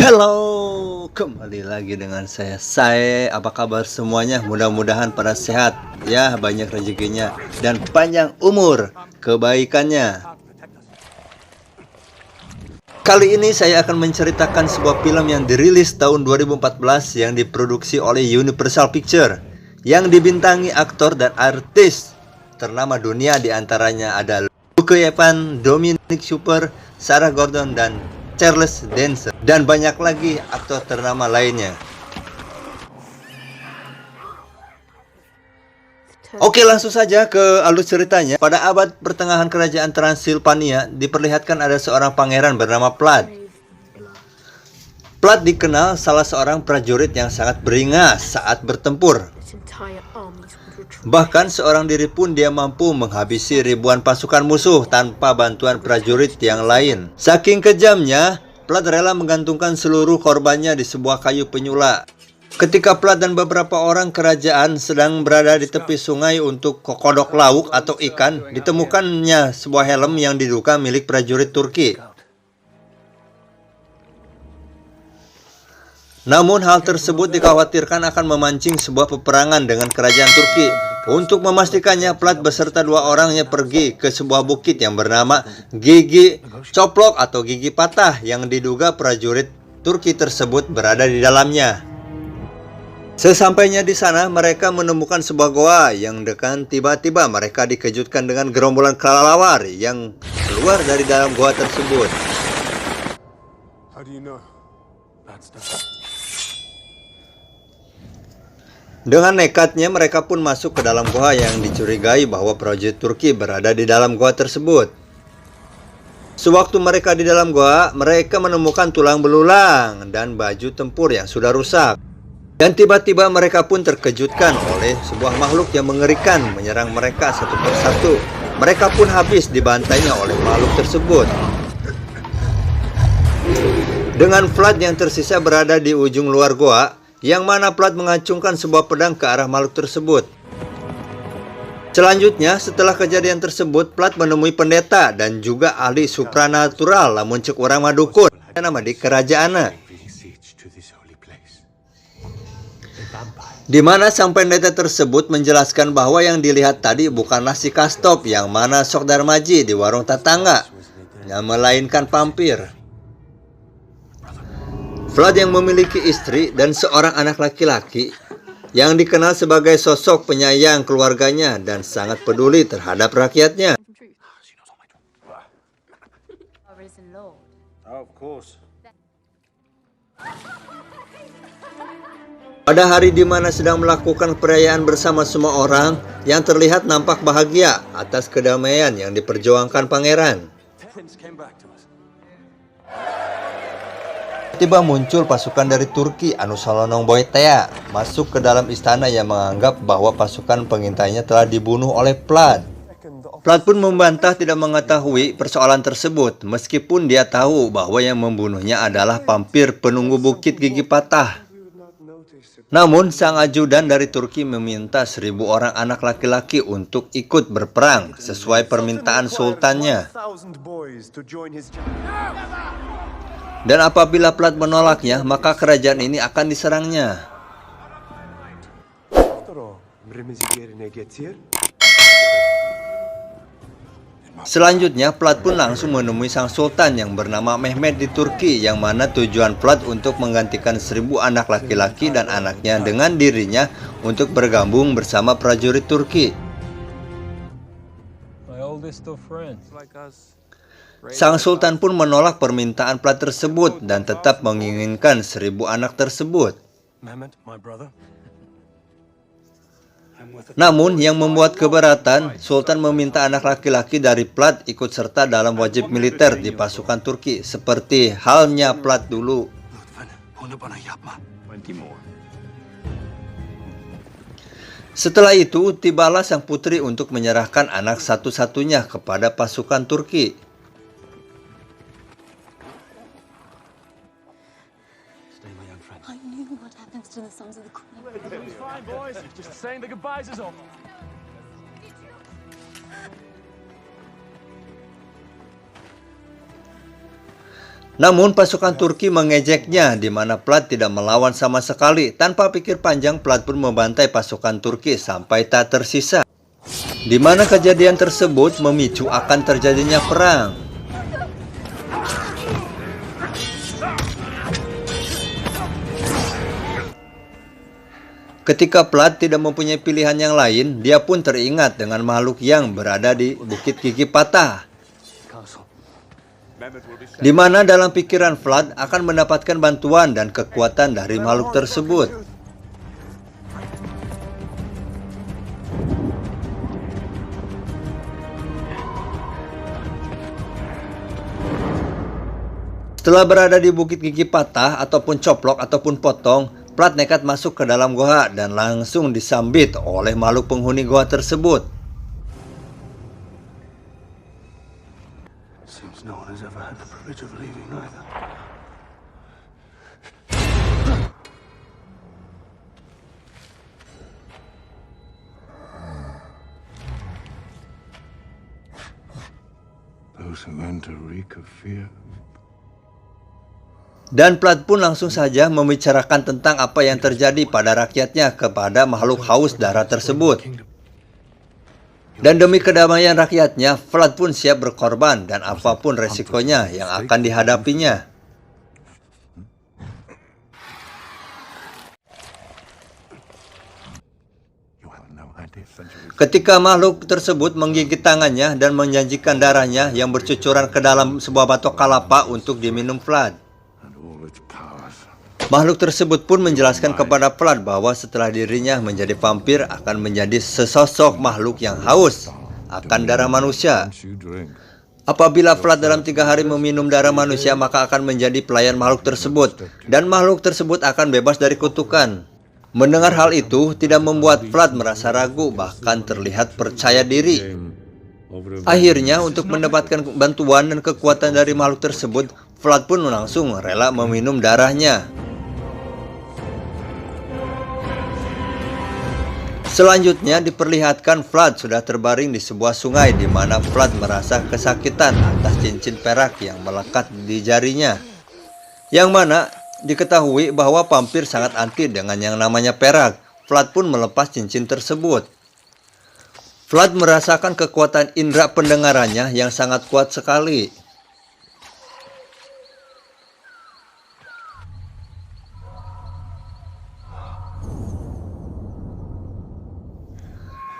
Halo, kembali lagi dengan saya. Apa kabar semuanya? Mudah-mudahan pada sehat, ya, banyak rezekinya dan panjang umur kebaikannya. Kali ini saya akan menceritakan sebuah film yang dirilis tahun 2014 yang diproduksi oleh Universal Pictures, yang dibintangi aktor dan artis ternama dunia, diantaranya ada Luke Evans, Dominic Super, Sarah Gordon, dan Charles Dance, dan banyak lagi aktor ternama lainnya. Oke, langsung saja ke alur ceritanya. Pada abad pertengahan kerajaan Transilvania, diperlihatkan ada seorang pangeran bernama Vlad. Vlad dikenal salah seorang prajurit yang sangat beringas saat bertempur. Bahkan seorang diri pun dia mampu menghabisi ribuan pasukan musuh tanpa bantuan prajurit yang lain. Saking kejamnya, Vlad rela menggantungkan seluruh korbannya di sebuah kayu penyula. Ketika Vlad dan beberapa orang kerajaan sedang berada di tepi sungai untuk kodok lauk atau ikan, ditemukannya sebuah helm yang diduga milik prajurit Turki. Namun hal tersebut dikhawatirkan akan memancing sebuah peperangan dengan kerajaan Turki. Untuk memastikannya, Vlad beserta dua orangnya pergi ke sebuah bukit yang bernama Gigi Coplok atau Gigi Patah, yang diduga prajurit Turki tersebut berada di dalamnya. Sesampainya di sana, mereka menemukan sebuah goa yang dekat. Tiba-tiba mereka dikejutkan dengan gerombolan kelelawar yang keluar dari dalam goa tersebut. Dengan nekatnya, mereka pun masuk ke dalam goa yang dicurigai bahwa prajurit Turki berada di dalam goa tersebut. Sewaktu mereka di dalam goa, mereka menemukan tulang belulang dan baju tempur yang sudah rusak. Dan tiba-tiba mereka pun terkejutkan oleh sebuah makhluk yang mengerikan menyerang mereka satu persatu. Mereka pun habis dibantainya oleh makhluk tersebut. Dengan Vlad yang tersisa berada di ujung luar goa, yang mana Vlad mengacungkan sebuah pedang ke arah makhluk tersebut. Selanjutnya, setelah kejadian tersebut, Vlad menemui pendeta dan juga ahli supranatural, lamun cek urang mah dukun, nama di kerajaan. Di mana sang pendeta tersebut menjelaskan bahwa yang dilihat tadi bukanlah si Kastop yang mana sok darmaji di warung tetangga, melainkan vampir. Vlad yang memiliki istri dan seorang anak laki-laki yang dikenal sebagai sosok penyayang keluarganya dan sangat peduli terhadap rakyatnya. Pada hari di mana sedang melakukan perayaan bersama semua orang, yang terlihat nampak bahagia atas kedamaian yang diperjuangkan pangeran. Tiba muncul pasukan dari Turki anu salonong boetea masuk ke dalam istana yang menganggap bahwa pasukan pengintainya telah dibunuh oleh Vlad. Vlad pun membantah tidak mengetahui persoalan tersebut, meskipun dia tahu bahwa yang membunuhnya adalah vampir penunggu bukit Gigi Patah. Namun sang ajudan dari Turki meminta 1000 orang anak laki-laki untuk ikut berperang sesuai permintaan sultannya. Dan apabila Vlad menolaknya, maka kerajaan ini akan diserangnya. Selanjutnya, Vlad pun langsung menemui sang sultan yang bernama Mehmet di Turki, yang mana tujuan Vlad untuk menggantikan 1000 anak laki-laki dan anaknya dengan dirinya untuk bergabung bersama prajurit Turki. Sang sultan pun menolak permintaan Vlad tersebut dan tetap menginginkan 1000 anak tersebut. Namun yang membuat keberatan, sultan meminta anak laki-laki dari Vlad ikut serta dalam wajib militer di pasukan Turki, seperti halnya Vlad dulu. Setelah itu, tibalah sang putri untuk menyerahkan anak satu-satunya kepada pasukan Turki. Namun pasukan Turki mengejeknya, di mana Vlad tidak melawan sama sekali. Tanpa pikir panjang, Vlad pun membantai pasukan Turki sampai tak tersisa. Di mana kejadian tersebut memicu akan terjadinya perang. Ketika Vlad tidak mempunyai pilihan yang lain, dia pun teringat dengan makhluk yang berada di Bukit Gigi Patah. Di mana dalam pikiran Vlad akan mendapatkan bantuan dan kekuatan dari makhluk tersebut. Setelah berada di Bukit Gigi Patah ataupun Coplok ataupun Potong, Vlad nekat masuk ke dalam goa dan langsung disambit oleh makhluk penghuni goa tersebut. Dan Vlad pun langsung saja membicarakan tentang apa yang terjadi pada rakyatnya kepada makhluk haus darah tersebut. Dan demi kedamaian rakyatnya, Vlad pun siap berkorban dan apapun resikonya yang akan dihadapinya. Ketika makhluk tersebut menggigit tangannya dan menjanjikan darahnya yang bercucuran ke dalam sebuah batok kelapa untuk diminum Vlad. Makhluk tersebut pun menjelaskan kepada Vlad bahwa setelah dirinya menjadi vampir akan menjadi sesosok makhluk yang haus akan darah manusia. Apabila Vlad dalam 3 hari meminum darah manusia, maka akan menjadi pelayan makhluk tersebut, dan makhluk tersebut akan bebas dari kutukan. Mendengar hal itu tidak membuat Vlad merasa ragu, bahkan terlihat percaya diri. Akhirnya untuk mendapatkan bantuan dan kekuatan dari makhluk tersebut, Vlad pun langsung rela meminum darahnya. Selanjutnya diperlihatkan Vlad sudah terbaring di sebuah sungai, di mana Vlad merasa kesakitan atas cincin perak yang melekat di jarinya. Yang mana diketahui bahwa vampir sangat anti dengan yang namanya perak. Vlad pun melepas cincin tersebut. Vlad merasakan kekuatan indera pendengarannya yang sangat kuat sekali.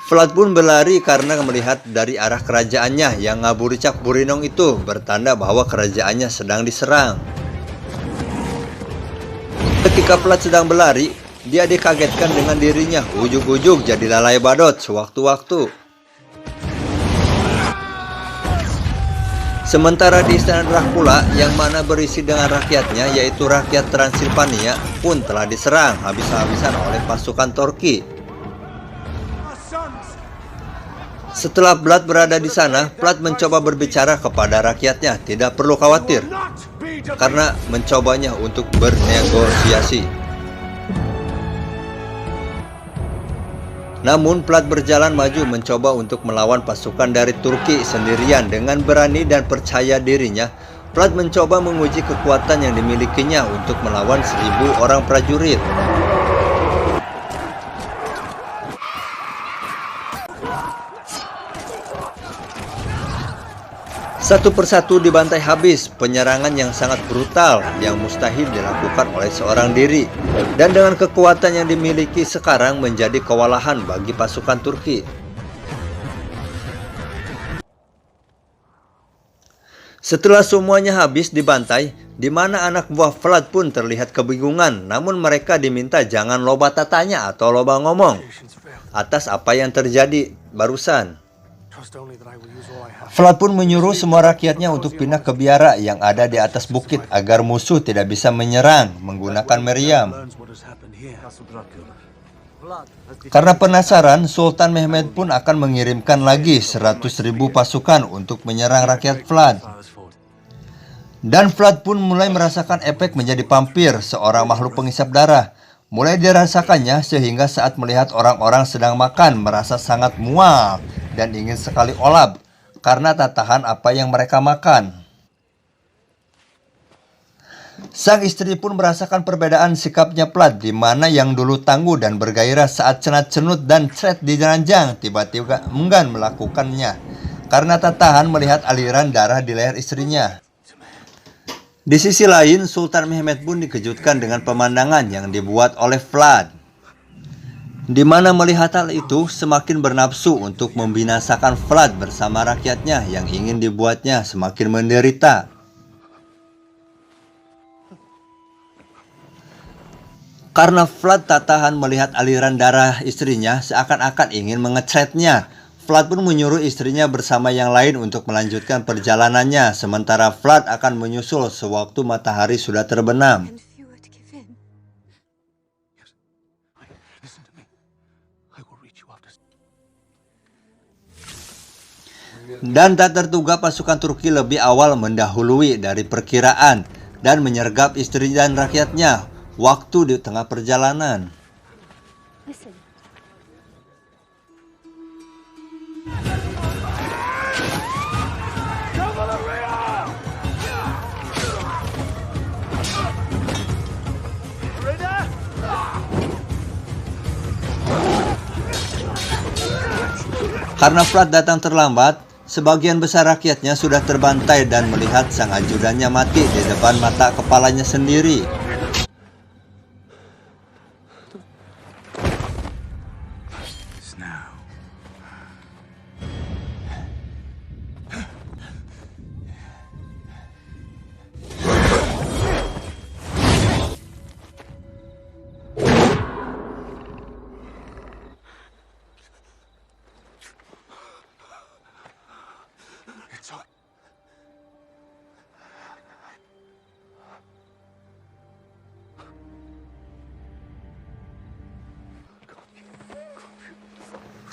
Vlad pun berlari karena melihat dari arah kerajaannya yang Ngaburicak Burinong itu, bertanda bahwa kerajaannya sedang diserang. Ketika Vlad sedang berlari, dia dikagetkan dengan dirinya ujug-ujug jadi lalai badut sewaktu-waktu. Sementara di istana Dracula yang mana berisi dengan rakyatnya, yaitu rakyat Transilvania, pun telah diserang habis-habisan oleh pasukan Turki. Setelah Vlad berada di sana, Vlad mencoba berbicara kepada rakyatnya, tidak perlu khawatir, karena mencobanya untuk bernegosiasi. Namun Vlad berjalan maju mencoba untuk melawan pasukan dari Turki sendirian. Dengan berani dan percaya dirinya, Vlad mencoba menguji kekuatan yang dimilikinya untuk melawan 1000 orang prajurit. Satu persatu dibantai habis, penyerangan yang sangat brutal yang mustahil dilakukan oleh seorang diri. Dan dengan kekuatan yang dimiliki sekarang menjadi kewalahan bagi pasukan Turki. Setelah semuanya habis dibantai, di mana anak buah Vlad pun terlihat kebingungan, namun mereka diminta jangan loba tatanya atau loba ngomong atas apa yang terjadi barusan. Vlad pun menyuruh semua rakyatnya untuk pindah ke biara yang ada di atas bukit agar musuh tidak bisa menyerang menggunakan meriam. Karena penasaran, Sultan Mehmed pun akan mengirimkan lagi 100.000 pasukan untuk menyerang rakyat Vlad. Dan Vlad pun mulai merasakan efek menjadi vampir, seorang makhluk penghisap darah. Mulai dirasakannya sehingga saat melihat orang-orang sedang makan merasa sangat mual dan ingin sekali olap karena tak tahan apa yang mereka makan. Sang istri pun merasakan perbedaan sikapnya Vlad, di mana yang dulu tangguh dan bergairah saat cenat-cenut dan cret di ranjang tiba-tiba enggan melakukannya karena tak tahan melihat aliran darah di leher istrinya. Di sisi lain, Sultan Mehmed pun dikejutkan dengan pemandangan yang dibuat oleh Vlad, di mana melihat hal itu semakin bernafsu untuk membinasakan Vlad bersama rakyatnya yang ingin dibuatnya semakin menderita. Karena Vlad tak tahan melihat aliran darah istrinya seakan-akan ingin mengecretnya, Vlad pun menyuruh istrinya bersama yang lain untuk melanjutkan perjalanannya, sementara Vlad akan menyusul sewaktu matahari sudah terbenam. Dan tak terduga pasukan Turki lebih awal mendahului dari perkiraan dan menyergap istri dan rakyatnya waktu di tengah perjalanan. Karena Vlad datang terlambat, sebagian besar rakyatnya sudah terbantai dan melihat sang ajudannya mati di depan mata kepalanya sendiri.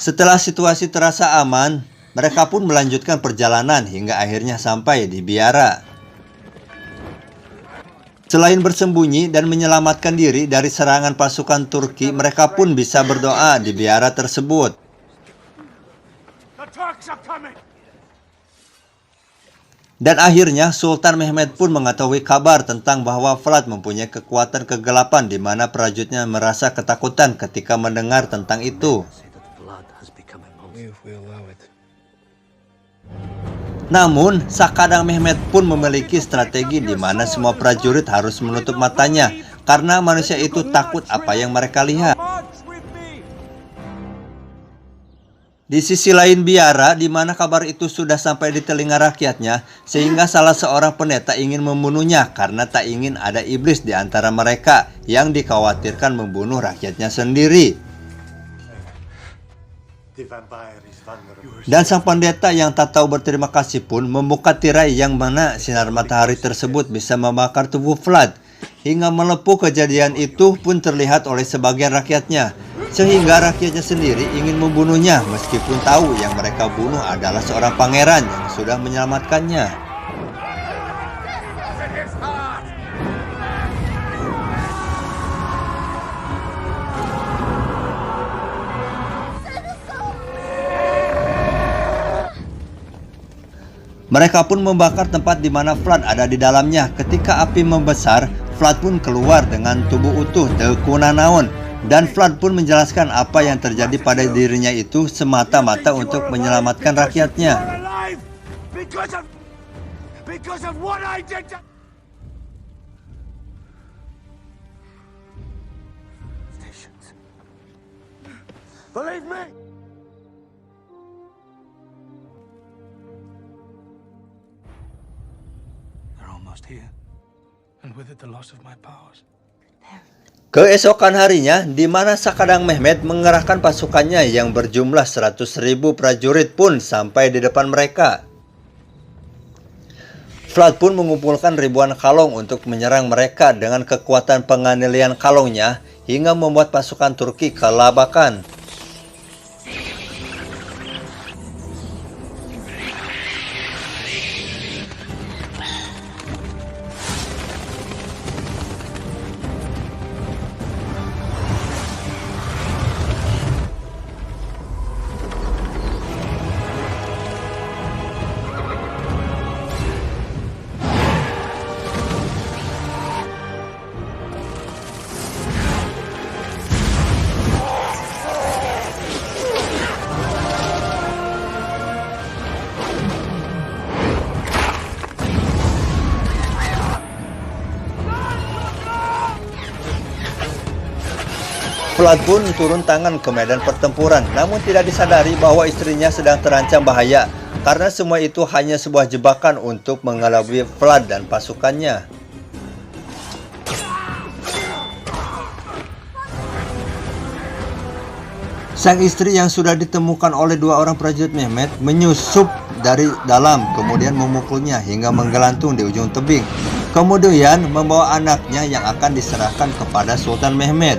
Setelah situasi terasa aman, mereka pun melanjutkan perjalanan hingga akhirnya sampai di biara. Selain bersembunyi dan menyelamatkan diri dari serangan pasukan Turki, mereka pun bisa berdoa di biara tersebut. Dan akhirnya Sultan Mehmed pun mengetahui kabar tentang bahwa Vlad mempunyai kekuatan kegelapan, di mana prajuritnya merasa ketakutan ketika mendengar tentang itu. Namun, Sakadang Mehmed pun memiliki strategi di mana semua prajurit harus menutup matanya karena manusia itu takut apa yang mereka lihat. Di sisi lain biara, di mana kabar itu sudah sampai di telinga rakyatnya, sehingga salah seorang pendeta ingin membunuhnya karena tak ingin ada iblis di antara mereka yang dikhawatirkan membunuh rakyatnya sendiri. Dan sang pendeta yang tak tahu berterima kasih pun membuka tirai yang mana sinar matahari tersebut bisa membakar tubuh Vlad. Hingga melepuh kejadian itu pun terlihat oleh sebagian rakyatnya, sehingga rakyatnya sendiri ingin membunuhnya meskipun tahu yang mereka bunuh adalah seorang pangeran yang sudah menyelamatkannya. Mereka pun membakar tempat di mana Vlad ada di dalamnya. Ketika api membesar, Vlad pun keluar dengan tubuh utuh tekuna naon. Dan Vlad pun menjelaskan apa yang terjadi pada dirinya itu semata-mata untuk menyelamatkan rakyatnya. Believe me. Keesokan harinya, di mana Sakadang Mehmed mengerahkan pasukannya yang berjumlah 100.000 prajurit pun sampai di depan mereka. Vlad pun mengumpulkan ribuan kalong untuk menyerang mereka dengan kekuatan penganiayaan kalongnya hingga membuat pasukan Turki kelabakan. Vlad pun turun tangan ke medan pertempuran, namun tidak disadari bahwa istrinya sedang terancam bahaya, karena semua itu hanya sebuah jebakan untuk mengelabui Vlad dan pasukannya. Sang istri yang sudah ditemukan oleh dua orang prajurit Mehmet menyusup dari dalam, kemudian memukulnya hingga menggelantung di ujung tebing. Kemudian membawa anaknya yang akan diserahkan kepada Sultan Mehmet.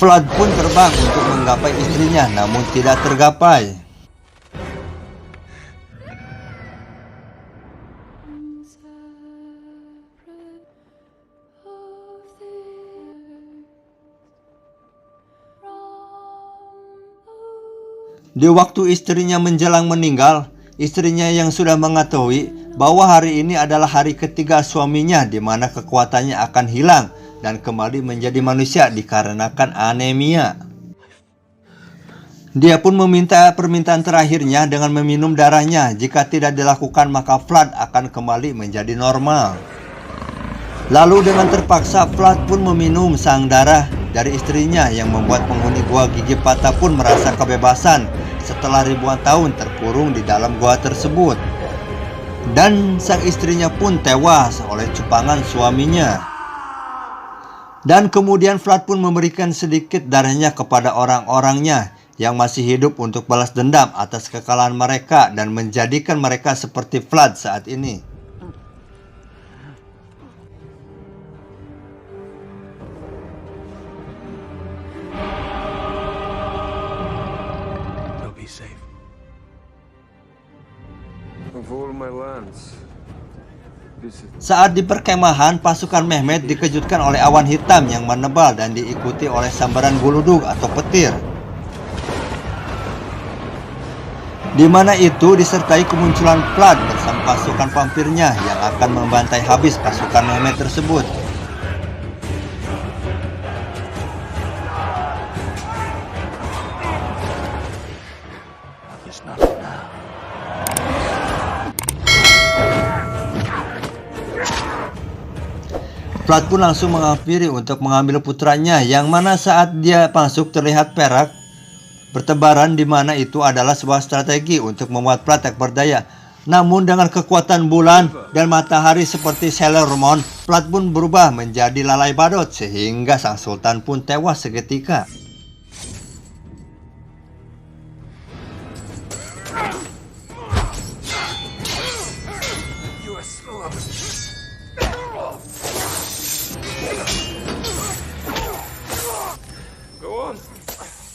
Vlad pun terbang untuk menggapai istrinya, namun tidak tergapai. Di waktu istrinya menjelang meninggal, istrinya yang sudah mengetahui bahwa hari ini adalah hari ketiga suaminya di mana kekuatannya akan hilang dan kembali menjadi manusia dikarenakan anemia. Dia pun meminta permintaan terakhirnya dengan meminum darahnya. Jika tidak dilakukan, maka Vlad akan kembali menjadi normal. Lalu dengan terpaksa Vlad pun meminum sang darah dari istrinya yang membuat penghuni gua Gigi Patah pun merasa kebebasan setelah ribuan tahun terkurung di dalam gua tersebut. Dan sang istrinya pun tewas oleh cupangan suaminya. Dan kemudian Vlad pun memberikan sedikit darahnya kepada orang-orangnya yang masih hidup untuk balas dendam atas kekalahan mereka dan menjadikan mereka seperti Vlad saat ini. Saat di perkemahan, pasukan Mehmet dikejutkan oleh awan hitam yang menebal dan diikuti oleh sambaran guludug atau petir. Di mana itu disertai kemunculan Vlad bersama pasukan vampirnya yang akan membantai habis pasukan Mehmet tersebut. Vlad pun langsung menghampiri untuk mengambil putranya, yang mana saat dia masuk terlihat perak bertebaran, di mana itu adalah sebuah strategi untuk membuat Vlad tak berdaya. Namun dengan kekuatan bulan dan matahari seperti Sailor Moon, Vlad pun berubah menjadi lalai badut sehingga sang sultan pun tewas seketika.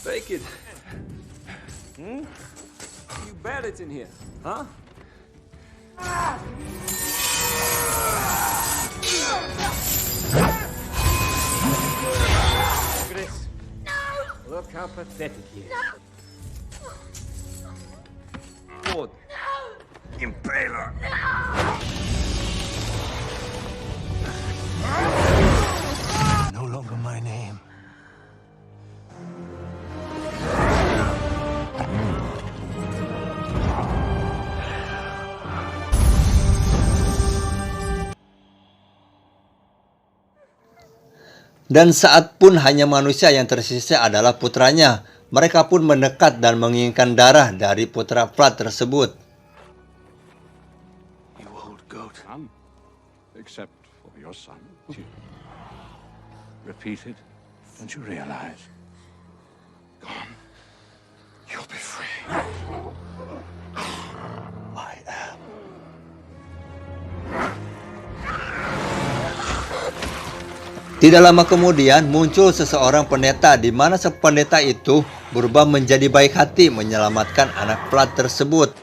Take it. You bandits in here, huh? Chris, look how pathetic he is. Ford. Impaler. No longer my name. Dan saat pun hanya manusia yang tersisa adalah putranya. Mereka pun mendekat dan menginginkan darah dari putra Vlad tersebut. You old goat. Except for your son. Repeat it. Don't you realize? Gone. You'll be free. I am. Tidak lama kemudian muncul seseorang pendeta, di mana pendeta itu berubah menjadi baik hati menyelamatkan anak Vlad tersebut.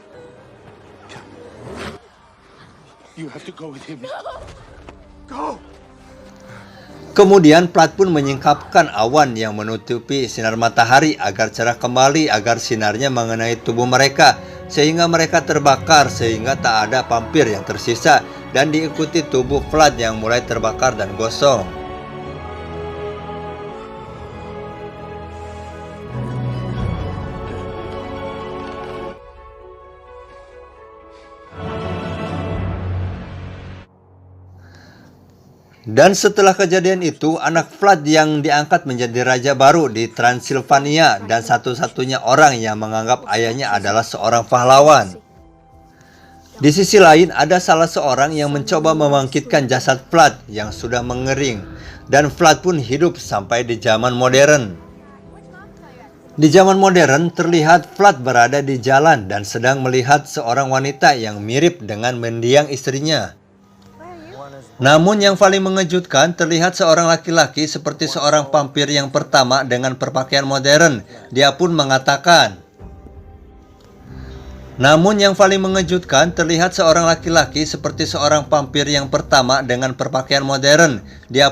You have to go with him. Go. Kemudian Vlad pun menyingkapkan awan yang menutupi sinar matahari agar cerah kembali, agar sinarnya mengenai tubuh mereka sehingga mereka terbakar, sehingga tak ada vampir yang tersisa, dan diikuti tubuh Vlad yang mulai terbakar dan gosong. Dan setelah kejadian itu, anak Vlad yang diangkat menjadi raja baru di Transilvania dan satu-satunya orang yang menganggap ayahnya adalah seorang pahlawan. Di sisi lain, ada salah seorang yang mencoba membangkitkan jasad Vlad yang sudah mengering, dan Vlad pun hidup sampai di zaman modern. Di zaman modern, terlihat Vlad berada di jalan dan sedang melihat seorang wanita yang mirip dengan mendiang istrinya. Namun yang paling mengejutkan, terlihat seorang laki-laki seperti seorang vampir yang pertama dengan berpakaian modern. Dia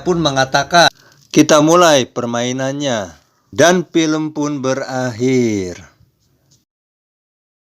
pun mengatakan, kita mulai permainannya. Dan film pun berakhir.